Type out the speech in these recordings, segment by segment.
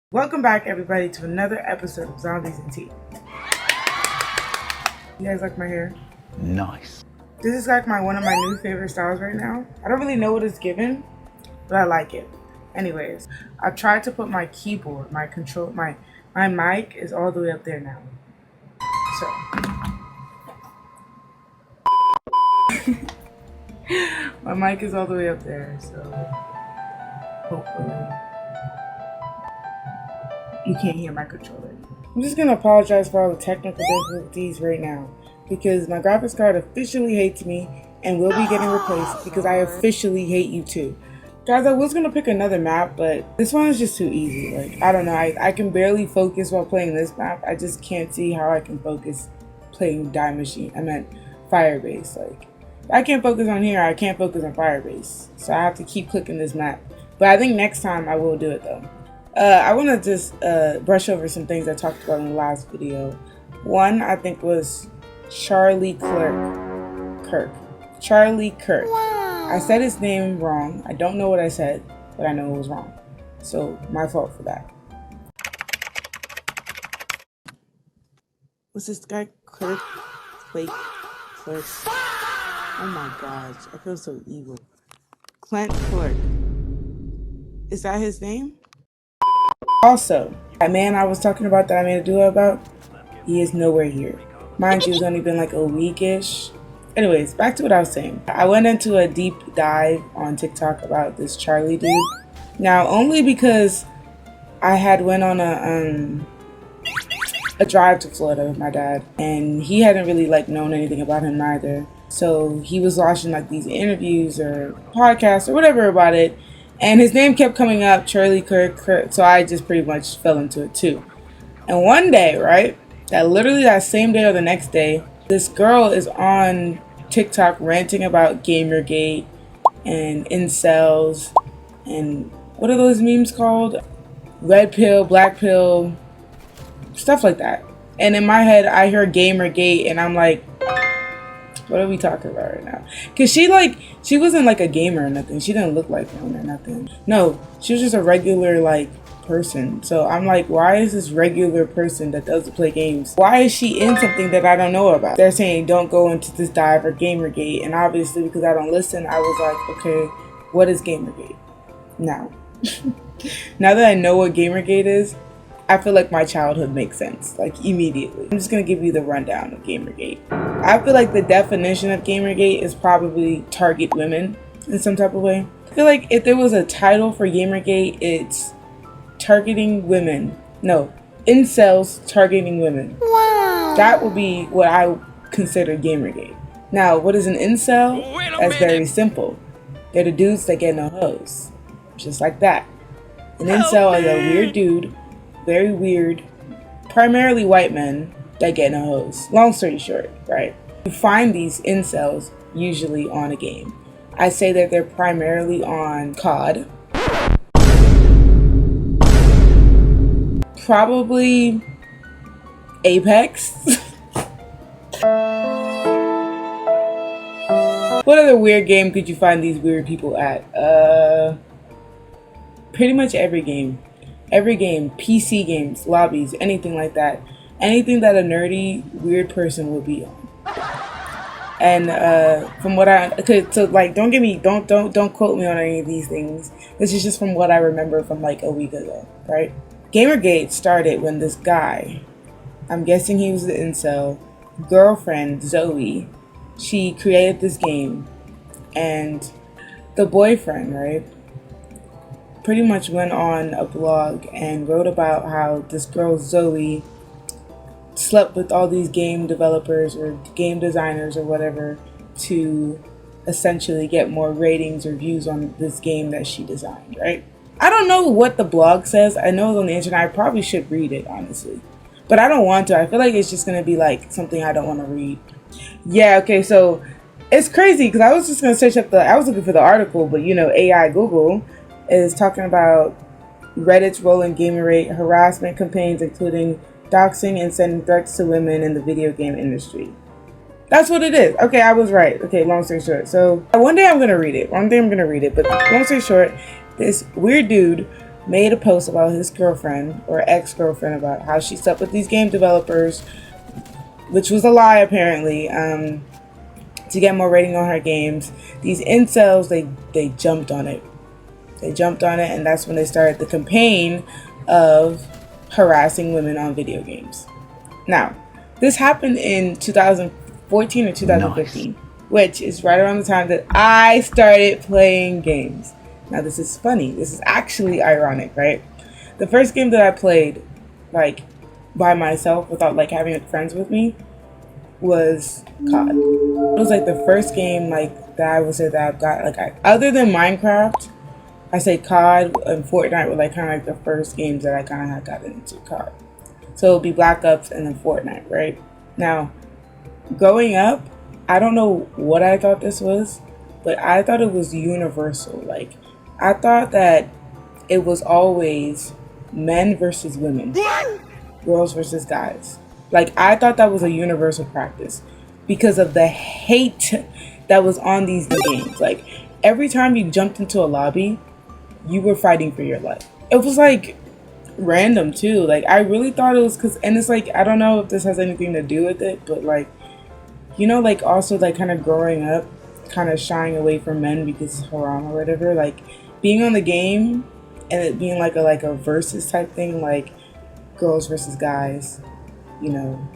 Welcome back, everybody, to another episode of Zombies and Tea. You guys like my hair? Nice. This is like one of my new favorite styles right now. I don't really know what it's given, but I like it. Anyways, I've tried to put my keyboard, my mic is all the way up there now. So, my mic is all the way up there, so hopefully you can't hear my controller. I'm just gonna apologize for all the technical difficulties right now because my graphics card officially hates me and will be getting replaced because I officially hate you too. Guys, I was gonna pick another map, but this one is just too easy. Like, I don't know, I can barely focus while playing this map. I just can't see how I can focus playing Firebase. Like, if I can't focus on here, I can't focus on Firebase. So I have to keep clicking this map. But I think next time I will do it though. I want to just brush over some things I talked about in the last video. One, I think, was Charlie Kirk. Charlie Kirk. Wow. I said his name wrong. I don't know what I said, but I know it was wrong. So, my fault for that. What's this guy? Kirk? Clerk? Oh my gosh, I feel so evil. Clint Clark. Is that his name? Also, that man I was talking about that I made a duo about, he is nowhere here. Mind you, it's only been like a week-ish. Anyways, back to what I was saying. I went into a deep dive on TikTok about this Charlie dude. Now, only because I had went on a drive to Florida with my dad, and he hadn't really known anything about him neither. So he was watching these interviews or podcasts or whatever about it. And his name kept coming up, Charlie Kirk, so I just pretty much fell into it too. And one day, right, that same day or the next day, this girl is on TikTok ranting about Gamergate and Incels and what are those memes called? Red pill, black pill, stuff like that. And in my head, I heard Gamergate and I'm like, what are we talking about right now? Because she wasn't a gamer or nothing. She didn't look like one or nothing. No, she was just a regular person. So I'm like, why is this regular person that doesn't play games? Why is she in something that I don't know about? They're saying don't go into this dive or Gamergate. And obviously because I don't listen, I was like, okay, what is Gamergate? Now, now that I know what Gamergate is, I feel like my childhood makes sense, immediately. I'm just gonna give you the rundown of Gamergate. I feel like the definition of Gamergate is probably target women in some type of way. I feel like if there was a title for Gamergate, it's targeting women. No, incels targeting women. Wow. That would be what I would consider Gamergate. Now, what is an incel? That's very simple. They're the dudes that get no hoes. Just like that. An incel is a weird dude, very weird, primarily white men that get no hoes. Long story short, right? You find these incels usually on a game. I say that they're primarily on COD. Probably Apex. What other weird game could you find these weird people at? Pretty much every game. Every game, PC games, lobbies, anything like that. Anything that a nerdy, weird person would be on. And from what don't quote me on any of these things. This is just from what I remember from a week ago, right? Gamergate started when this guy, I'm guessing he was the incel, girlfriend, Zoe, she created this game. And the boyfriend, right, pretty much went on a blog and wrote about how this girl Zoe slept with all these game developers or game designers or whatever to essentially get more ratings or views on this game that she designed, right? I don't know what the blog says. I know it's on the internet. I probably should read it, honestly. But I don't want to. I feel like it's just going to be something I don't want to read. Yeah, okay, so it's crazy because I was just going to search up I was looking for the article, but AI Google is talking about Reddit's role in gamerate, harassment campaigns including doxing and sending threats to women in the video game industry. That's what it is. Okay, I was right. Okay, long story short. So one day I'm gonna read it. But long story short, this weird dude made a post about his girlfriend or ex-girlfriend about how she slept with these game developers, which was a lie apparently, to get more rating on her games. These incels, they jumped on it. They jumped on it, and that's when they started the campaign of harassing women on video games. Now, this happened in 2014 or 2015, which is right around the time that I started playing games. Now, this is funny. This is actually ironic, right? The first game that I played, like, by myself without, like, having friends with me was COD. It was, like, the first game, like, that I would say that I've got, like, other than Minecraft, I say COD and Fortnite were, like, kind of, like, the first games that I kind of had gotten into COD. So it would be Black Ops and then Fortnite, right? Now, growing up, I don't know what I thought this was, but I thought it was universal. Like, I thought that it was always men versus women, girls versus guys. Like, I thought that was a universal practice because of the hate that was on these games. Like, every time you jumped into a lobby, you were fighting for your life. It was, like, random, too. Like, I really thought it was because, and it's, like, I don't know if this has anything to do with it, but, like, you know, like, also, like, kind of growing up, kind of shying away from men because it's haram or whatever, like, being on the game and it being, like a versus type thing, like, girls versus guys, you know,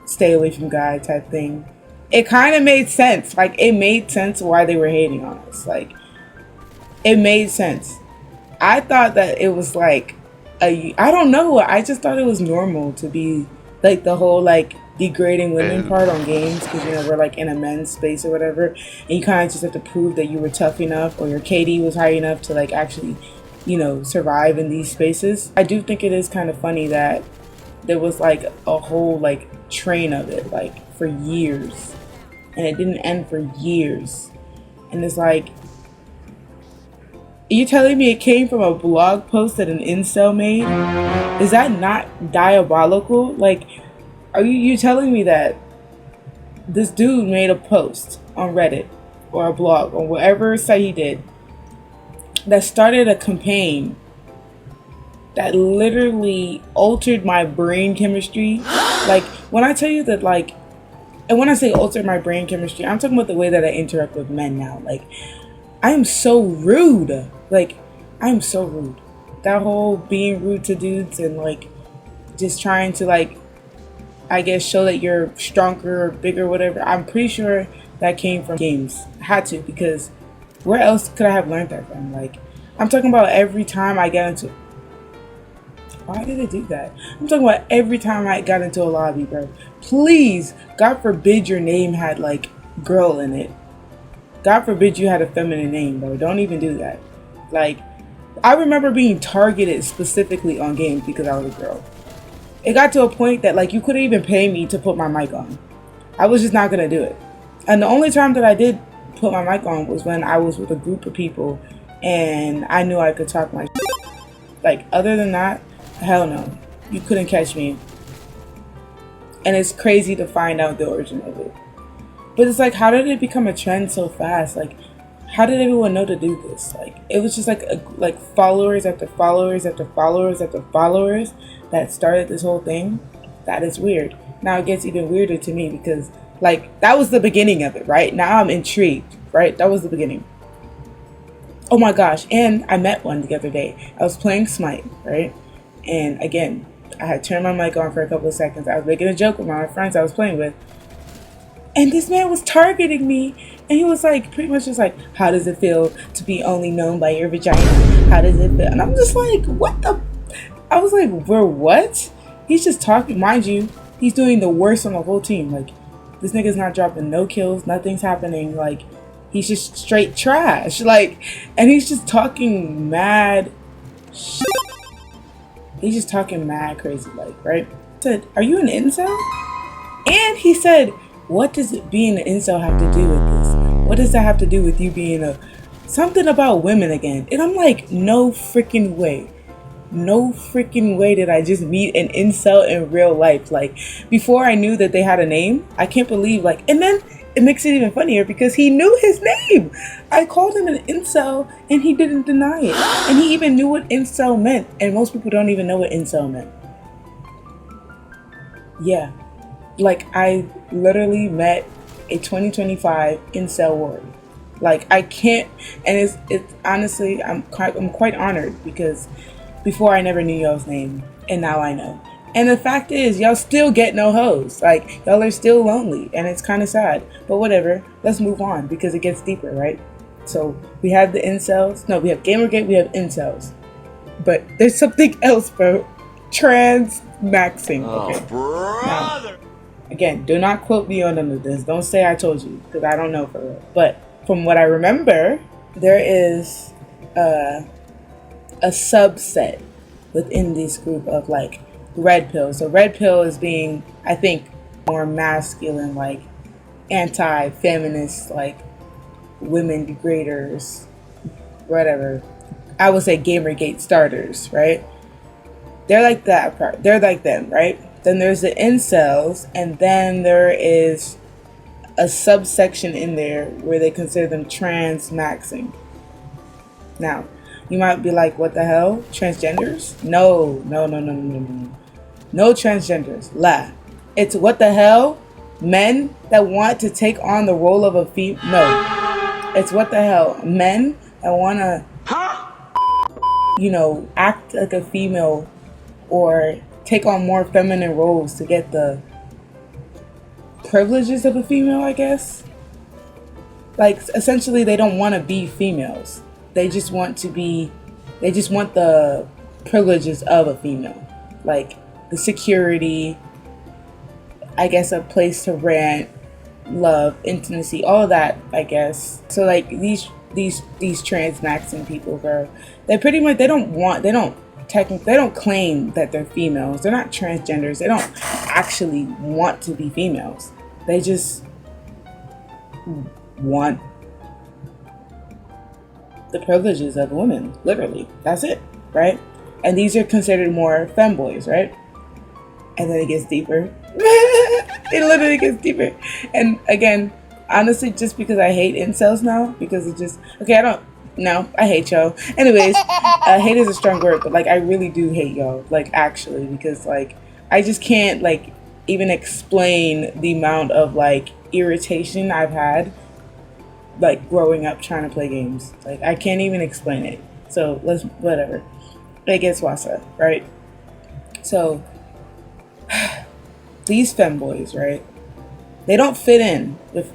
stay away from guy type thing. It kind of made sense. Like, it made sense why they were hating on us. Like, it made sense. I thought that it was, like, I don't know. I just thought it was normal to be, like, the whole, like, degrading women part on games because, you know, we're, like, in a men's space or whatever. And you kind of just have to prove that you were tough enough or your KD was high enough to, like, actually, you know, survive in these spaces. I do think it is kind of funny that there was, like, a whole, like, train of it, like, for years. And it didn't end for years. And it's like, are you telling me it came from a blog post that an incel made? Is that not diabolical? Like, are you telling me that this dude made a post on Reddit or a blog or whatever site he did that started a campaign that literally altered my brain chemistry? Like, when I tell you that, like, and when I say alter my brain chemistry, I'm talking about the way that I interact with men now. Like, I am so rude. Like, I am so rude. That whole being rude to dudes and, like, just trying to, like, I guess show that you're stronger or bigger or whatever. I'm pretty sure that came from games. I had to, because where else could I have learned that from? Like, I'm talking about every time I get into... Why did they do that? I'm talking about every time I got into a lobby, bro. Please, God forbid your name had, like, girl in it. God forbid you had a feminine name, bro. Don't even do that. Like, I remember being targeted specifically on games because I was a girl. It got to a point that, like, you couldn't even pay me to put my mic on. I was just not going to do it. And the only time that I did put my mic on was when I was with a group of people and I knew I could talk my shit. Like, other than that, hell no. You couldn't catch me. And it's crazy to find out the origin of it. But it's like, how did it become a trend so fast? Like, how did everyone know to do this? Like, it was just like followers after followers after followers after followers that started this whole thing. That is weird. Now it gets even weirder to me because, like, that was the beginning of it, right? Now I'm intrigued, right? That was the beginning. Oh my gosh. And I met one the other day. I was playing Smite, right? And again, I had turned my mic on for a couple of seconds. I was making a joke with my friends I was playing with. And this man was targeting me. And he was like, pretty much just like, how does it feel to be only known by your vagina? How does it feel? And I'm just like, what the? I was like, we're what? He's just talking. Mind you, he's doing the worst on the whole team. Like, this nigga's not dropping no kills. Nothing's happening. Like, he's just straight trash. Like, and he's just talking mad shit. He's just talking mad crazy, like, right? I said, are you an incel? And he said, what does it being an incel have to do with this? What does that have to do with you being a... Something about women again. And I'm like, no freaking way. no freaking way did I just meet an incel in real life. Like, before I knew that they had a name, I can't believe, like, and then it makes it even funnier because he knew his name. I called him an incel and he didn't deny it. And he even knew what incel meant. And most people don't even know what incel meant. Yeah. Like, I literally met a 2025 incel warrior. Like, I can't, and it's honestly, I'm quite honored because before I never knew y'all's name, and now I know. And the fact is, y'all still get no hoes. Like, y'all are still lonely, and it's kind of sad. But whatever, let's move on because it gets deeper, right? So we have the incels. No, we have Gamergate. We have incels. But there's something else, bro. Trans maxing. Okay. Brother. Now, again, do not quote me on none of this. Don't say I told you because I don't know for real. But from what I remember, there is a subset within this group of like red pill. So red pill is being, I think, more masculine, like anti-feminist, like women degraders, whatever. I would say Gamergate starters, right? They're like that part. They're like them, right? Then there's the incels, and then there is a subsection in there where they consider them trans maxing. Now, you might be like, what the hell? Transgenders? No. No transgenders. La. It's what the hell? Men that want to take on the role of a female. No. It's what the hell? Men that want to, act like a female or take on more feminine roles to get the privileges of a female, I guess. Like, essentially, they don't want to be females. They just want the privileges of a female. Like, the security, I guess, a place to rent, love, intimacy, all of that, I guess. So, like, these trans maxing people, bro, they pretty much, they don't claim that they're females. They're not transgenders. They don't actually want to be females. They just want the privileges of women, literally. That's it, right? And these are considered more femboys, right? And then it gets deeper. It literally gets deeper. And again, honestly, just because I hate incels now, because it just, I hate y'all. Anyways, hate is a strong word, but like, I really do hate y'all, like, actually, because like, I just can't like even explain the amount of like irritation I've had like growing up trying to play games. Like, I can't even explain it. So whatever. It gets wasa, right? So these femboys, right? They don't fit in with,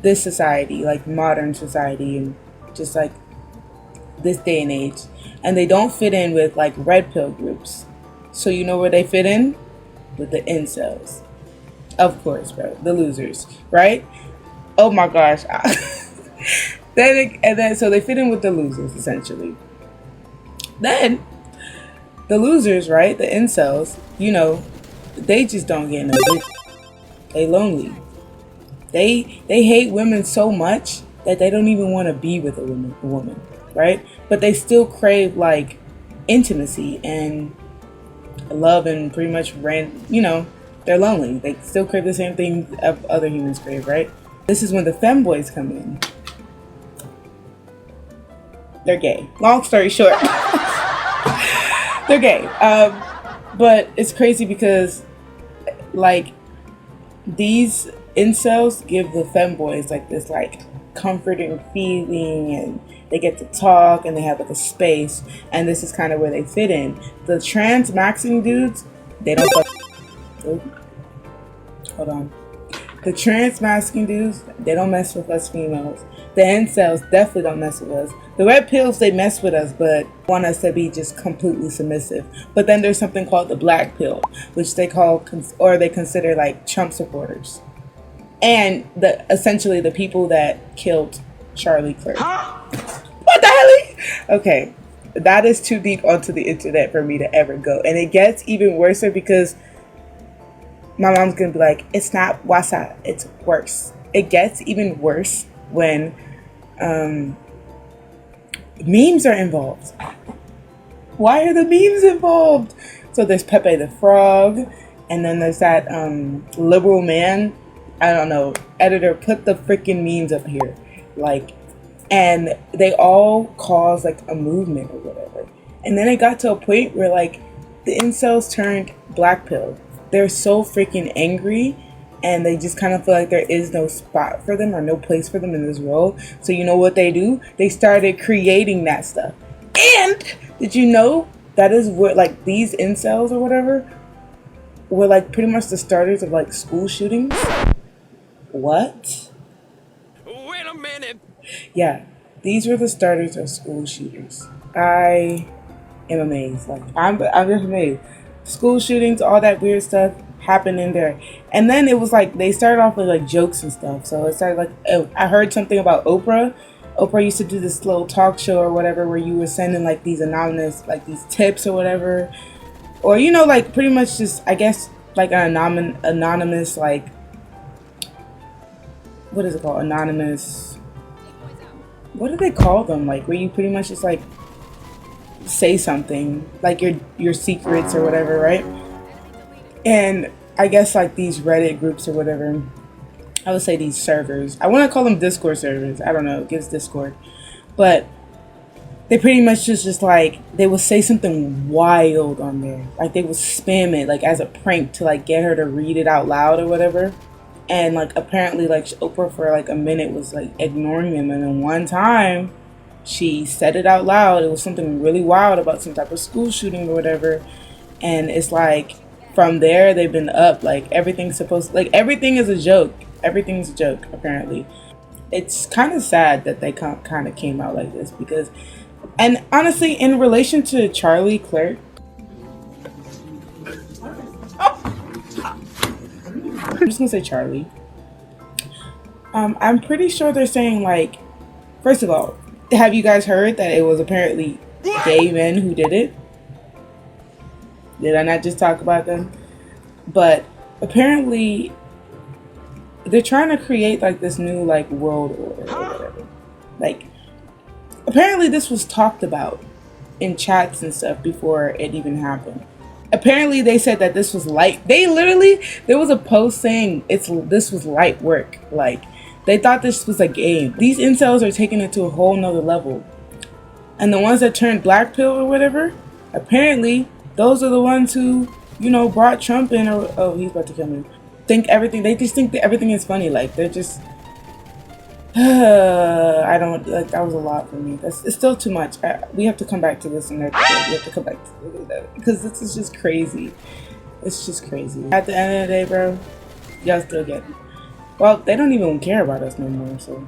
this society, like modern society, and just like this day and age. And they don't fit in with like red pill groups. So you know where they fit in? With the incels. Of course, bro. The losers, right? Oh my gosh. So they fit in with the losers, essentially. Then the losers, right? The incels, they just don't get no dick. They lonely. They hate women so much that they don't even want to be with a woman, right? But they still crave like intimacy and love, and pretty much they're lonely. They still crave the same thing of other humans crave, right? This is when the femboys come in. They're gay. Long story short, they're gay. But it's crazy because like these incels give the femboys like this like comforting feeling, and they get to talk and they have like a space, and this is kind of where they fit in. The trans maxing dudes, they don't hold on. The trans masking dudes, they don't mess with us females. The incels definitely don't mess with us. The red pills, they mess with us, but want us to be just completely submissive. But then there's something called the black pill, which they consider like Trump supporters. And essentially the people that killed Charlie Kirk. What the hell? Okay, that is too deep onto the internet for me to ever go. And it gets even worse because my mom's gonna be like, it's not WhatsApp, it's worse. It gets even worse when memes are involved. Why are the memes involved? So there's Pepe the Frog, and then there's that liberal man. I don't know. Editor, put the freaking memes up here, like, and they all cause like a movement or whatever. And then it got to a point where like the incels turned black pill. They're so freaking angry, and they just kind of feel like there is no spot for them or no place for them in this world. So you know what they do? They started creating that stuff. And did you know that is what, like, these incels or whatever were like pretty much the starters of like school shootings? What? Wait a minute. Yeah, these were the starters of school shooters. I am amazed. Like, I'm just amazed. School shootings, all that weird stuff happened in there. And then it was like they started off with like jokes and stuff. So it started like, I heard something about Oprah. Oprah used to do this little talk show or whatever where you were sending like these anonymous, like these tips or whatever. Or, you know, like pretty much just, I guess, like an anonymous, like, what is it called? Anonymous. What do they call them? Like, where you pretty much just like say something, like your secrets or whatever, right? And I guess like these Reddit groups or whatever, I would say these servers. I want to call them Discord servers. I don't know. It gives Discord, but they pretty much just like they will say something wild on there, like they will spam it like as a prank to like get her to read it out loud or whatever. And like apparently like Oprah for like a minute was like ignoring them, and then one time she said it out loud. It was something really wild about some type of school shooting or whatever. And it's like from there they've been up, like everything's supposed, like everything is a joke. Everything's a joke apparently. It's kind of sad that they kind of came out like this because, and honestly, in relation to Charlie Clerk, I'm just gonna say Charlie. I'm pretty sure they're saying like, first of all, have you guys heard that it was apparently gay men who did it? Did I not just talk about them? But apparently they're trying to create like this new like world order or whatever. Like apparently this was talked about in chats and stuff before it even happened. Apparently they said that this was light. They literally, there was a post saying this was light work. Like they thought this was a game. These incels are taking it to a whole nother level. And the ones that turned black pill or whatever, apparently those are the ones who, you know, brought Trump in. Or oh, he's about to kill me. They just think that everything is funny. Like they're just I don't like, that was a lot for me. It's still too much. We have to come back to this in there. We have to come back to that because this is just crazy. It's just crazy. At the end of the day, bro, y'all still get it. Well, they don't even care about us no more, so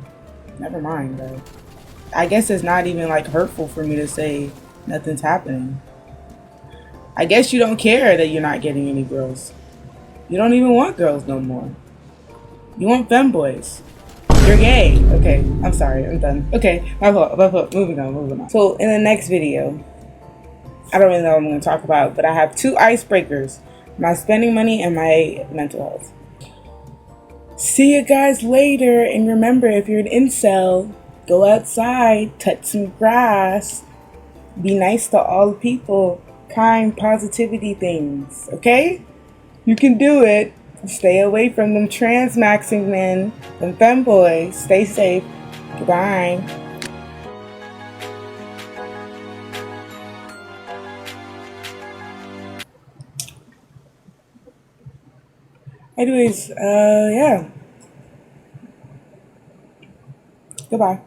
never mind, bro. I guess it's not even like hurtful for me to say nothing's happening. I guess you don't care that you're not getting any girls. You don't even want girls no more. You want femboys. You're gay. Okay, I'm sorry, I'm done. Okay, my fault. Moving on. So in the next video, I don't really know what I'm going to talk about, but I have 2 icebreakers: my spending money and my mental health. See you guys later, and remember, if you're an incel, go outside, touch some grass, be nice to all people, kind, positivity things, okay? You can do it. Stay away from them trans-maxing men, them femboys. Stay safe. Goodbye. Anyways, yeah. Goodbye.